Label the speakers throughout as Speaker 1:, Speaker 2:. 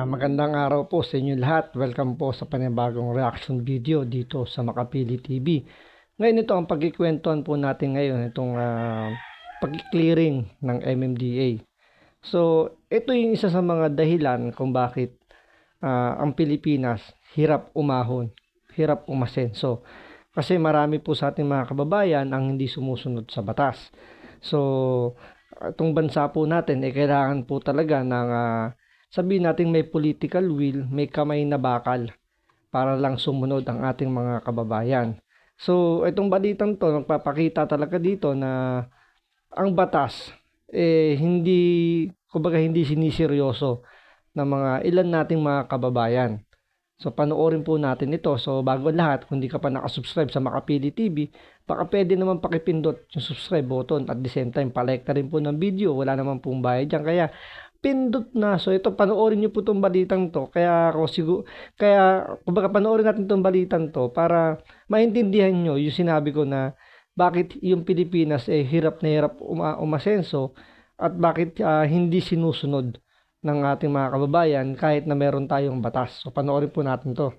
Speaker 1: Magandang araw po sa inyo lahat. Welcome po sa panibagong reaction video dito sa Makapili TV. Ngayon ito ang pagkikwentuhan po natin ngayon, itong pag-clearing ng MMDA. So, ito yung isa sa mga dahilan kung bakit ang Pilipinas hirap umahon, hirap umasenso. Kasi marami po sa ating mga kababayan ang hindi sumusunod sa batas. So, itong bansa po natin, kailangan po talaga ng sabihin natin may political will, may kamay na bakal para lang sumunod ang ating mga kababayan. So, itong balitang to, nagpapakita talaga dito na ang batas, kumbaga hindi siniseryoso ng mga ilan nating mga kababayan. So, panoorin po natin ito. So, bago lahat, kung di ka pa nakasubscribe sa Makapili TV, baka pwede naman pakipindot yung subscribe button at the same time, palike na rin po ng video. Wala naman pong bayad dyan. Kaya, pindot na. So, ito, panoorin nyo po itong balitang to. Kumbaga, panoorin natin itong balitang to para maintindihan nyo yung sinabi ko na bakit yung Pilipinas hirap na hirap umasenso at bakit hindi sinusunod ng ating mga kababayan kahit na meron tayong batas. So panoorin po natin to.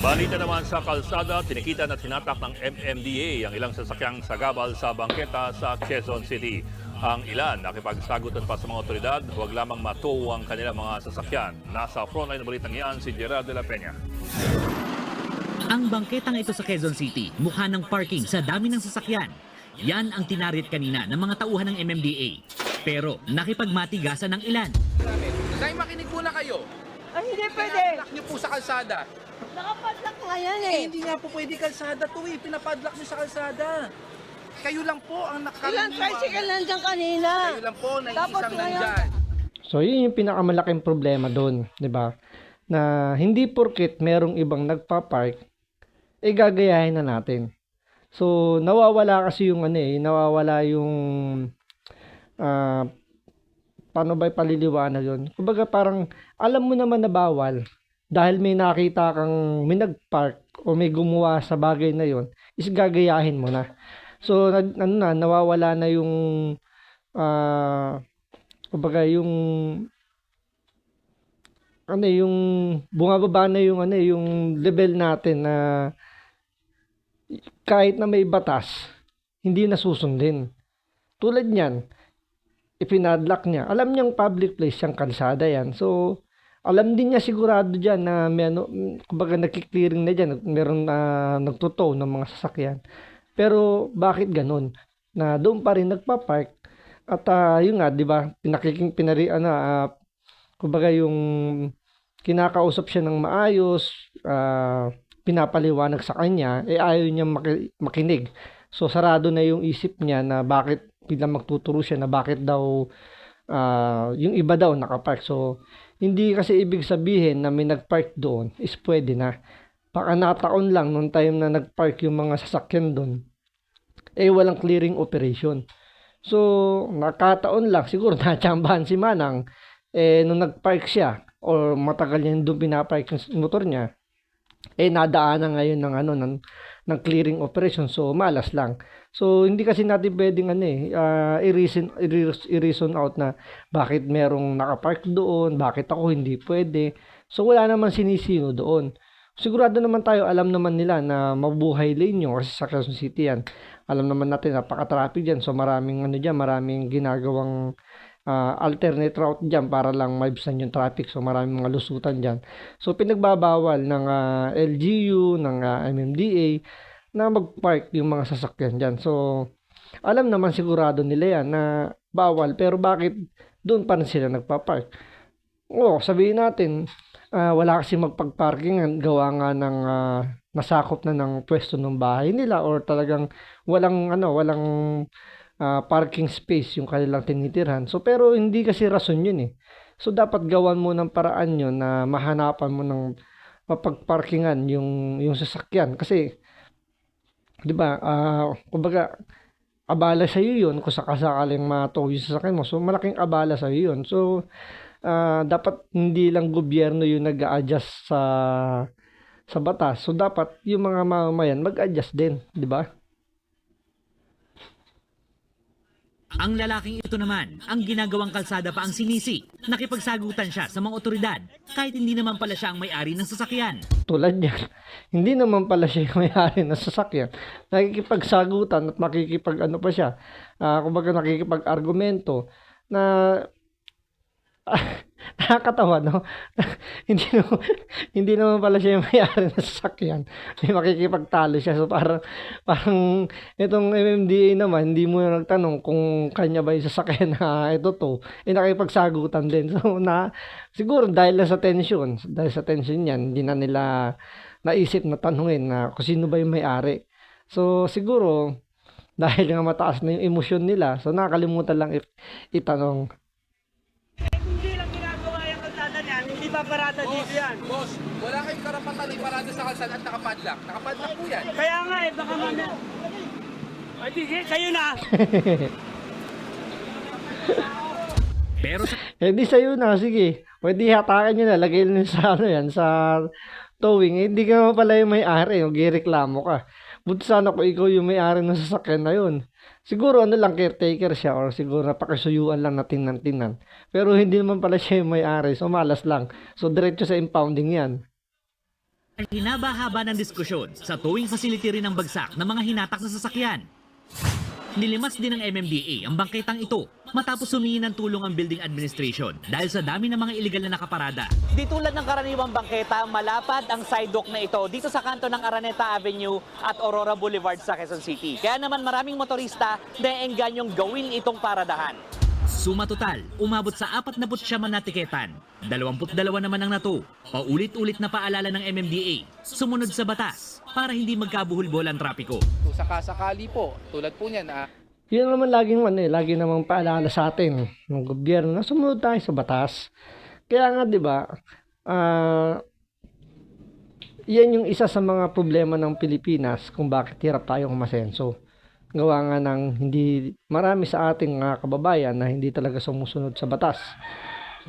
Speaker 2: Balita naman sa kalsada, tinikita at tinatak ng MMDA ang ilang sasakyang sagabal sa bangketa sa Quezon City. Ang ilan nakipagsagutan pa sa mga otoridad, huwag lamang matow ang kanilang mga sasakyan. Nasa frontline ng balitang yan si Gerard de la Peña.
Speaker 3: Ang bangketang ito sa Quezon City, mukha ng parking sa dami ng sasakyan. Yan ang tinarit kanina ng mga tauhan ng MMDA. Pero nakipagmatigasan ng ilan.
Speaker 4: Dahil makinig muna kayo.
Speaker 5: Ay, hindi pwede.
Speaker 4: Pinapadlock niyo po sa kalsada.
Speaker 5: Nakapadlock nga yan eh.
Speaker 4: Hindi nga po pwede kalsada to eh. Pinapadlock niyo sa kalsada. Kayo lang po ang
Speaker 5: Ilang
Speaker 4: nakakaraniwan.
Speaker 5: tricycle nandiyan kanina.
Speaker 4: Kayo lang po na
Speaker 5: Tapos
Speaker 4: isang
Speaker 5: ngayon-
Speaker 4: nandyan.
Speaker 1: So yun yung pinakamalaking problema doon, 'di ba? Na hindi porket merong ibang nagpa-park gagayahin na natin. So nawawala kasi yung nawawala yung ah paano ba paliliwanag yun? Kumbaga parang alam mo naman na bawal dahil may nakita kang may nagpark o may gumawa sa bagay na yon is gagayahin mo na. So nawawala na yung kumbaga yung yung bumababa na yung level natin na kahit na may batas hindi nasusundin. Tulad niyan, ipinadlock niya. Alam niyang public place yung kalsada yan. So, alam din niya sigurado dyan na kumbaga nagki-clearing na dyan. Meron na nagtutow ng mga sasakyan. Pero, bakit ganun? Na doon pa rin nagpa-park. At yun nga, di ba, kumbaga yung kinakausap siya ng maayos, pinapaliwanag sa kanya, ayaw niya makinig. So, sarado na yung isip niya na bakit biglang magtuturo siya na bakit daw yung iba daw nakapark. So, hindi kasi ibig sabihin na may nagpark doon is pwede na. Baka nataon lang nung time na nagpark yung mga sasakyan doon, walang clearing operation. So, nakataon lang, siguro natsambahan si Manang, nung nagpark siya, or matagal niya doon pinapark yung motor niya, nadaanan ngayon ng clearing operation. So, malas lang. So, hindi kasi natin pwedeng i-reason out na bakit merong nakapark doon, bakit ako hindi pwede. So, wala naman sinisino doon. Sigurado naman tayo, alam naman nila na mabuhay lane yun kasi sa Quezon City yan. Alam naman natin, napaka-traffic dyan. So, maraming ginagawang alternate route dyan para lang maibsan yung traffic. So, maraming mga lusutan dyan. So, pinagbabawal ng LGU, ng MMDA, na mag-park yung mga sasakyan dyan. So, alam naman sigurado nila yan na bawal. Pero bakit doon pa rin sila nagpa-park? Sabihin natin, wala kasi magpag-parkingan, gawa nga ng nasakop na ng pwesto ng bahay nila or talagang walang parking space yung kanilang tinitirhan. So, pero hindi kasi rason yun eh. So, dapat gawan mo ng paraan yun na mahanapan mo ng mapagparkingan yung sasakyan. Kasi, di ba, kumbaga, abala sa iyo yun kung sakasakaling matow yung sasakyan mo. So, malaking abala sa iyo yun. So, dapat hindi lang gobyerno yung nag-a-adjust sa batas. So, dapat yung mga mamamayan mag-adjust din. Di ba?
Speaker 3: Ang lalaking ito naman, ang ginagawang kalsada pa ang sinisi. Nakipagsagutan siya sa mga otoridad kahit hindi naman pala siya ang may-ari ng sasakyan.
Speaker 1: Tulad yan, hindi naman pala siya yung may-ari ng sasakyan. Nakikipagsagutan at makikipag-ano pa siya. Kumbaga nakikipag-argumento na nakakatawa, no? hindi naman, hindi naman pala siya yung may-ari ng sasakyan. May makikipagtalo siya. So parang itong MMDA naman, hindi mo na nagtanong kung kanya ba yung sasakyan na ito to. Nakikipagsagutan din. So siguro dahil sa tension yan, hindi na nila naisip na tanungin na kung sino ba yung may-ari. So siguro dahil nga mataas na yung emosyon nila, so nakakalimutan lang itanong.
Speaker 6: Hindi lang ginagawa yung kalsada niyan, hindi pa parada dito yan.
Speaker 4: Boss, wala kayong karapatan iparada sa kalsada at nakapadlock. Nakapadlock po yan.
Speaker 6: Kaya nga baka mamaya. Ay, di, kayo na.
Speaker 3: Pero sa
Speaker 1: Di sa'yo na, sige. Pwede hatakan nyo na, lagay nyo sa sa towing. Hindi ka naman pala yung may-ari, magreklamo ka. Buti sana kung ikaw yung may-ari ng sasakyan na yun. Siguro caretaker siya or siguro napakasuyuan lang na tingnan. Pero hindi naman pala siya yung may-ari, so malas lang. So diretso sa impounding yan.
Speaker 3: hinaba-haba ng diskusyon sa towing facility rin ng bagsak ng mga hinatak na sasakyan. Nilimas din ng MMDA ang bangketang ito matapos humingi ng tulong ang building administration dahil sa dami ng mga iligal na nakaparada.
Speaker 7: Di tulad ng karaniwang bangketa, malapad ang sidewalk na ito dito sa kanto ng Araneta Avenue at Aurora Boulevard sa Quezon City. Kaya naman maraming motorista na engganyong gawin itong paradahan.
Speaker 3: Suma total, umabot sa 49 na tiketan. 22 naman ang nato. Paulit-ulit na paalala ng MMDA, sumunod sa batas para hindi magkabuhol-bol ang trapiko.
Speaker 4: So, sakasakali po, tulad po niyan,
Speaker 1: Yun naman lagi namang paalala sa atin ng gobyerno na sumunod tayo sa batas. Kaya nga 'di ba? Yan yung isa sa mga problema ng Pilipinas kung bakit hirap tayong umasenso. Gawa nga ng hindi marami sa ating mga kababayan na hindi talaga sumusunod sa batas.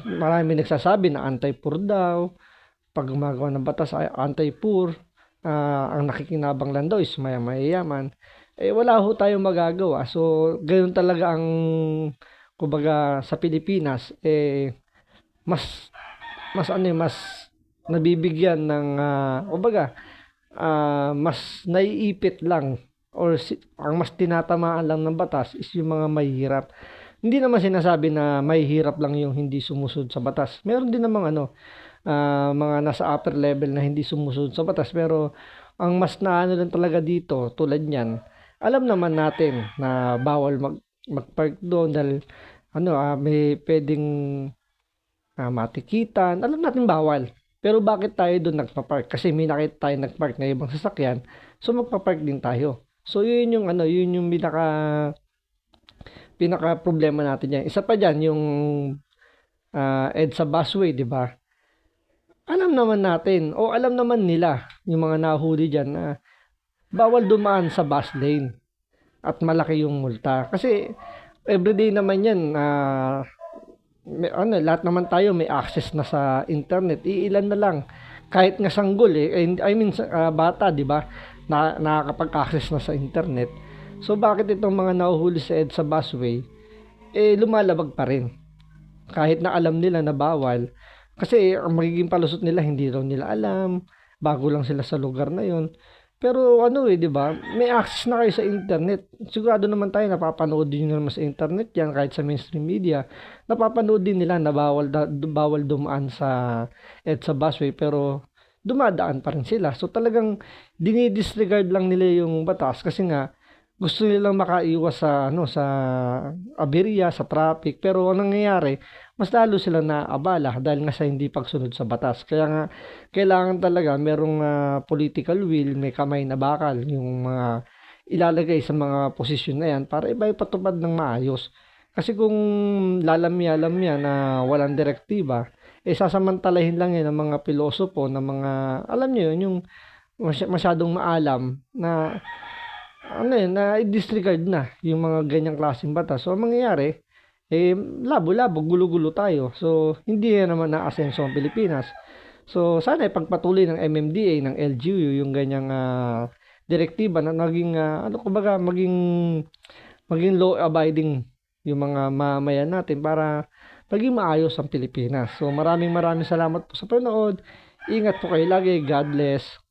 Speaker 1: Marami nagsasabi na anti-poor daw. Pag gumagawa ng batas ay anti-poor. Ang nakikinabang lang daw is mayaman. Wala ho tayong magagawa. So, ganoon talaga ang kumbaga sa Pilipinas mas nabibigyan ng mas naiipit lang or ang mas tinatamaan lang ng batas is yung mga mahihirap. Hindi naman sinasabi na mahihirap lang yung hindi sumusunod sa batas. Meron din namang mga nasa upper level na hindi sumusunod sa batas, pero ang mas naano lang talaga dito tulad niyan, alam naman natin na bawal mag-park doon dahil may pwedeng matikitan. Alam natin bawal. Pero bakit tayo doon nagpa-park? Kasi may nakita tayo nag-park na ibang sasakyan, so magpa-park din tayo. So yun yung pinaka problema natin yan. Isa pa diyan yung EDSA busway, di ba? Alam naman natin o alam naman nila yung mga nahuli diyan na bawal dumaan sa bus lane at malaki yung multa. Kasi everyday naman yan lahat naman tayo may access na sa internet. Iilan na lang kahit nga sanggol bata, di ba? Nakakapag-access na sa internet. So bakit itong mga nahuhuli sa EDSA busway lumalabag pa rin kahit na alam nila na bawal, kasi ang magiging palusot nila hindi raw nila alam, bago lang sila sa lugar na yon. Pero di ba, may access na kayo sa internet. Sigurado naman tayo napapanood din naman sa internet yan, kahit sa mainstream media napapanood din nila na bawal dumaan sa EDSA busway, pero dumadaan pa rin sila. So talagang dinidisregard lang nila yung batas kasi nga gusto nilang makaiwas sa aberya, sa traffic. Pero anong nangyayari, mas lalo sila naabala dahil nga sa hindi pagsunod sa batas. Kaya nga kailangan talaga merong political will, may kamay na bakal yung mga ilalagay sa mga posisyon na yan para ipatupad ng maayos. Kasi kung lalamya na walang direktiba, sasamantalahin lang yan ng mga pilosopo, ng mga, alam nyo yun, yung masyadong maalam na na i-disregard na yung mga ganyang klaseng batas. So, ang mangyayari, labo-labo, gulo-gulo tayo. So, hindi naman na-asenso ang Pilipinas. So, sana ipagpatuloy ng MMDA, ng LGU, yung ganyang direktiba na naging, maging law-abiding yung mga mamayan natin para maging maayos ang Pilipinas. So maraming salamat po sa panood. Ingat po kayo lagi. God bless.